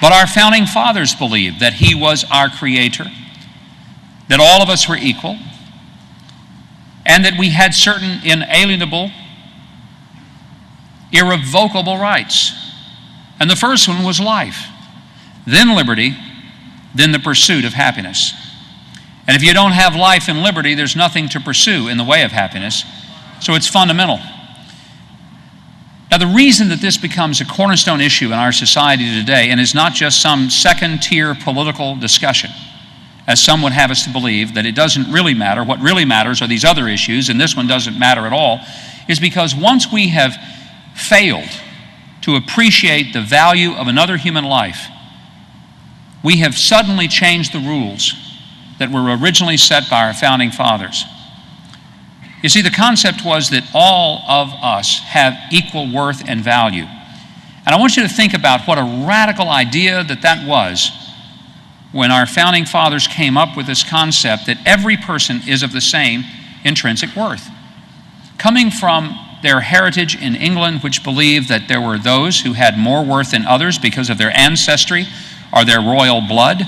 But our founding fathers believed that He was our Creator, that all of us were equal, and that we had certain inalienable, irrevocable rights. And the first one was life, then liberty, then the pursuit of happiness. And if you don't have life and liberty, there's nothing to pursue in the way of happiness. So it's fundamental. Now, the reason that this becomes a cornerstone issue in our society today, and is not just some second-tier political discussion, as some would have us to believe, that it doesn't really matter. What really matters are these other issues, and this one doesn't matter at all, is because once we have failed to appreciate the value of another human life, we have suddenly changed the rules that were originally set by our founding fathers. You see, the concept was that all of us have equal worth and value. And I want you to think about what a radical idea that was when our founding fathers came up with this concept that every person is of the same intrinsic worth. Coming from their heritage in England, which believed that there were those who had more worth than others because of their ancestry or their royal blood,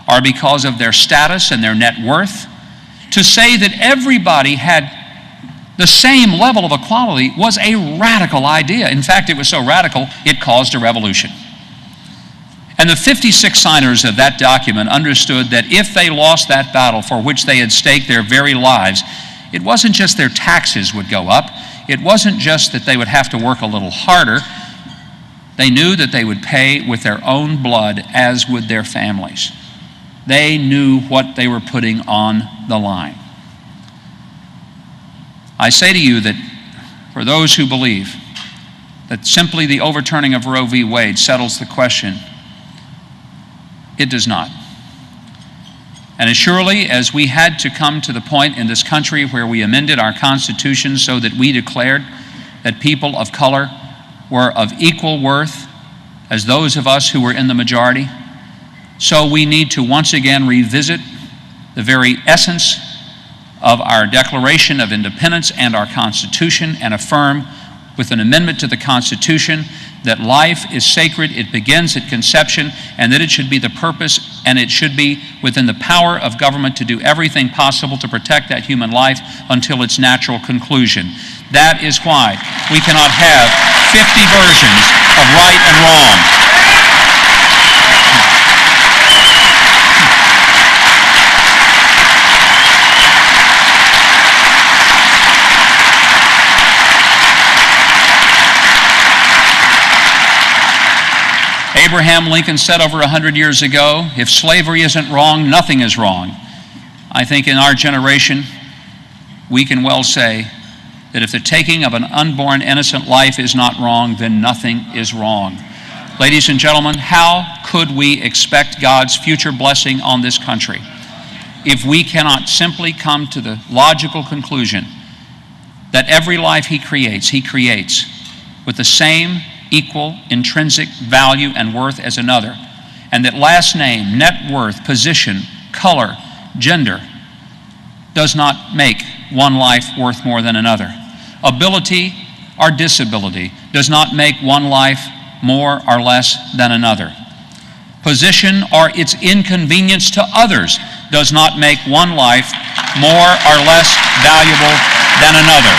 or because of their status and their net worth, to say that everybody had the same level of equality was a radical idea. In fact, it was so radical, it caused a revolution. And the 56 signers of that document understood that if they lost that battle for which they had staked their very lives, it wasn't just their taxes would go up, it wasn't just that they would have to work a little harder, they knew that they would pay with their own blood, as would their families. They knew what they were putting on the line. I say to you that for those who believe that simply the overturning of Roe v. Wade settles the question, it does not. And as surely as we had to come to the point in this country where we amended our Constitution so that we declared that people of color were of equal worth as those of us who were in the majority, so we need to once again revisit the very essence of our Declaration of Independence and our Constitution and affirm with an amendment to the Constitution that life is sacred, it begins at conception, and that it should be the purpose and it should be within the power of government to do everything possible to protect that human life until its natural conclusion. That is why we cannot have 50 versions of right and wrong. Abraham Lincoln said over 100 years ago, if slavery isn't wrong, nothing is wrong. I think in our generation, we can well say that if the taking of an unborn innocent life is not wrong, then nothing is wrong. Ladies and gentlemen, how could we expect God's future blessing on this country if we cannot simply come to the logical conclusion that every life He creates with the same equal intrinsic value and worth as another, and that last name, net worth, position, color, gender does not make one life worth more than another. Ability or disability does not make one life more or less than another. Position or its inconvenience to others does not make one life more or less valuable than another.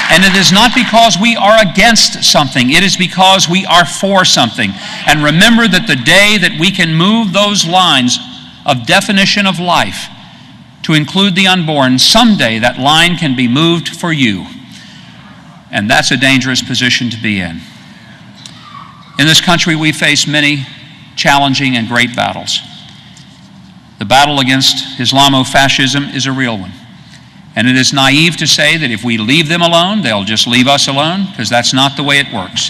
And it is not because we are against something, it is because we are for something. And remember that the day that we can move those lines of definition of life to include the unborn, someday that line can be moved for you. And that's a dangerous position to be in. In this country, we face many challenging and great battles. The battle against Islamofascism is a real one. And it is naive to say that if we leave them alone, they'll just leave us alone, because that's not the way it works.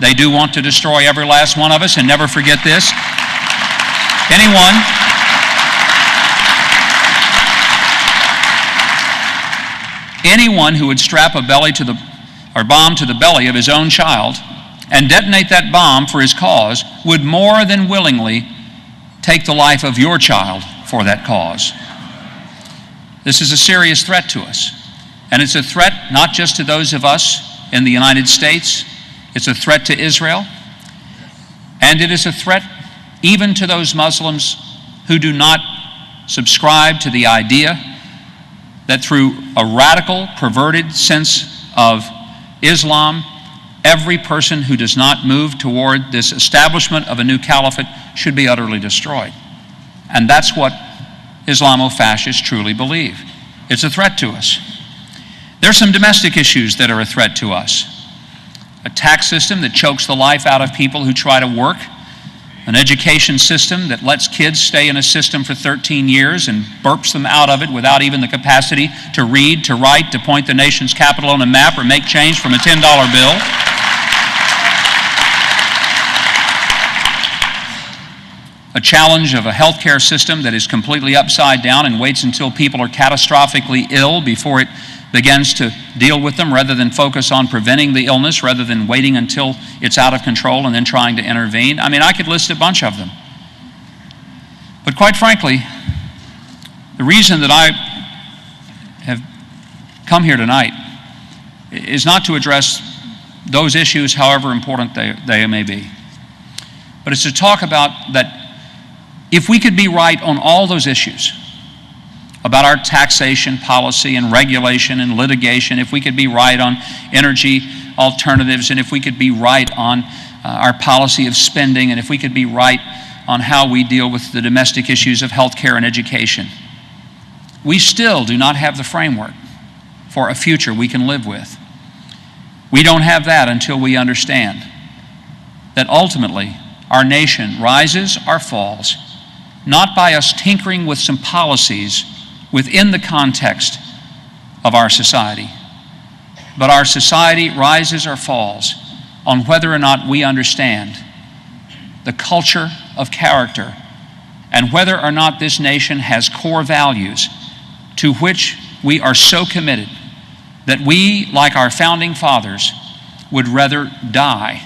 They do want to destroy every last one of us, and never forget this. Anyone who would strap a bomb to the belly of his own child and detonate that bomb for his cause would more than willingly take the life of your child for that cause. This is a serious threat to us. And it's a threat not just to those of us in the United States. It's a threat to Israel, and it is a threat even to those Muslims who do not subscribe to the idea that through a radical, perverted sense of Islam, every person who does not move toward this establishment of a new caliphate should be utterly destroyed. And that's what Islamo-fascists truly believe. It's a threat to us. There are some domestic issues that are a threat to us. A tax system that chokes the life out of people who try to work. An education system that lets kids stay in a system for 13 years and burps them out of it without even the capacity to read, to write, to point the nation's capital on a map or make change from a $10 bill. A challenge of a healthcare system that is completely upside down and waits until people are catastrophically ill before it begins to deal with them, rather than focus on preventing the illness, rather than waiting until it's out of control and then trying to intervene. I mean, I could list a bunch of them. But quite frankly, the reason that I have come here tonight is not to address those issues, however important they may be, but it's to talk about that if we could be right on all those issues, about our taxation policy and regulation and litigation, if we could be right on energy alternatives, and if we could be right on our policy of spending, and if we could be right on how we deal with the domestic issues of healthcare and education, we still do not have the framework for a future we can live with. We don't have that until we understand that ultimately our nation rises or falls not by us tinkering with some policies within the context of our society, but our society rises or falls on whether or not we understand the culture of character and whether or not this nation has core values to which we are so committed that we, like our founding fathers, would rather die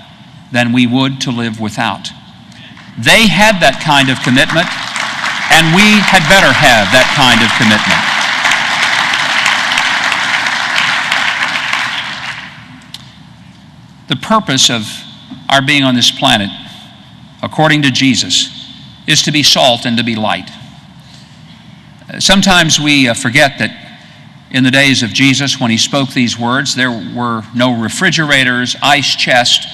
than we would to live without. They had that kind of commitment, and we had better have that kind of commitment. The purpose of our being on this planet, according to Jesus, is to be salt and to be light. Sometimes we forget that in the days of Jesus, when he spoke these words, there were no refrigerators, ice chests,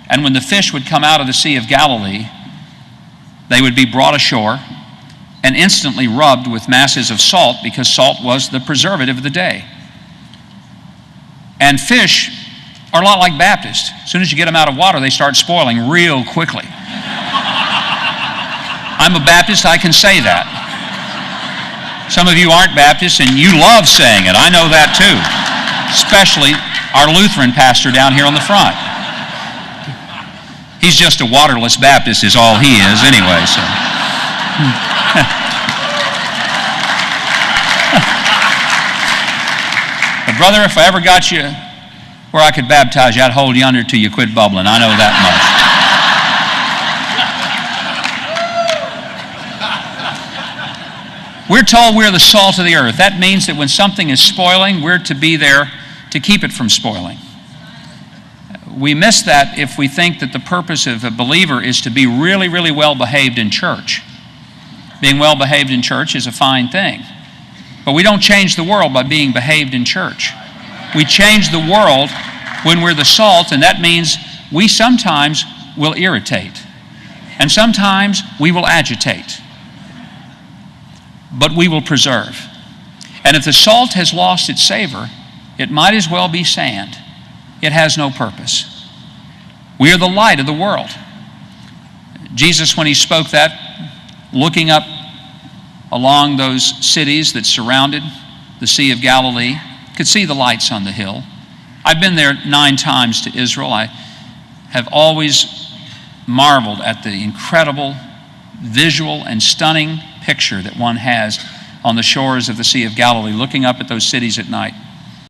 and when the fish would come out of the Sea of Galilee, they would be brought ashore and instantly rubbed with masses of salt, because salt was the preservative of the day. And fish are a lot like Baptists. As soon as you get them out of water, they start spoiling real quickly. I'm a Baptist, I can say that. Some of you aren't Baptists, and you love saying it. I know that too. Especially our Lutheran pastor down here on the front. He's just a waterless Baptist is all he is anyway, so. But brother, if I ever got you where I could baptize you, I'd hold you under till you quit bubbling. I know that much. We're told we're the salt of the earth. That means that when something is spoiling, we're to be there to keep it from spoiling. We miss that if we think that the purpose of a believer is to be really, really well behaved in church. Being well behaved in church is a fine thing. But we don't change the world by being behaved in church. We change the world when we're the salt, and that means we sometimes will irritate. And sometimes we will agitate. But we will preserve. And if the salt has lost its savor, it might as well be sand. It has no purpose. We are the light of the world. Jesus, when he spoke that, looking up along those cities that surrounded the Sea of Galilee, could see the lights on the hill. I've been there 9 times to Israel. I have always marveled at the incredible visual and stunning picture that one has on the shores of the Sea of Galilee, looking up at those cities at night.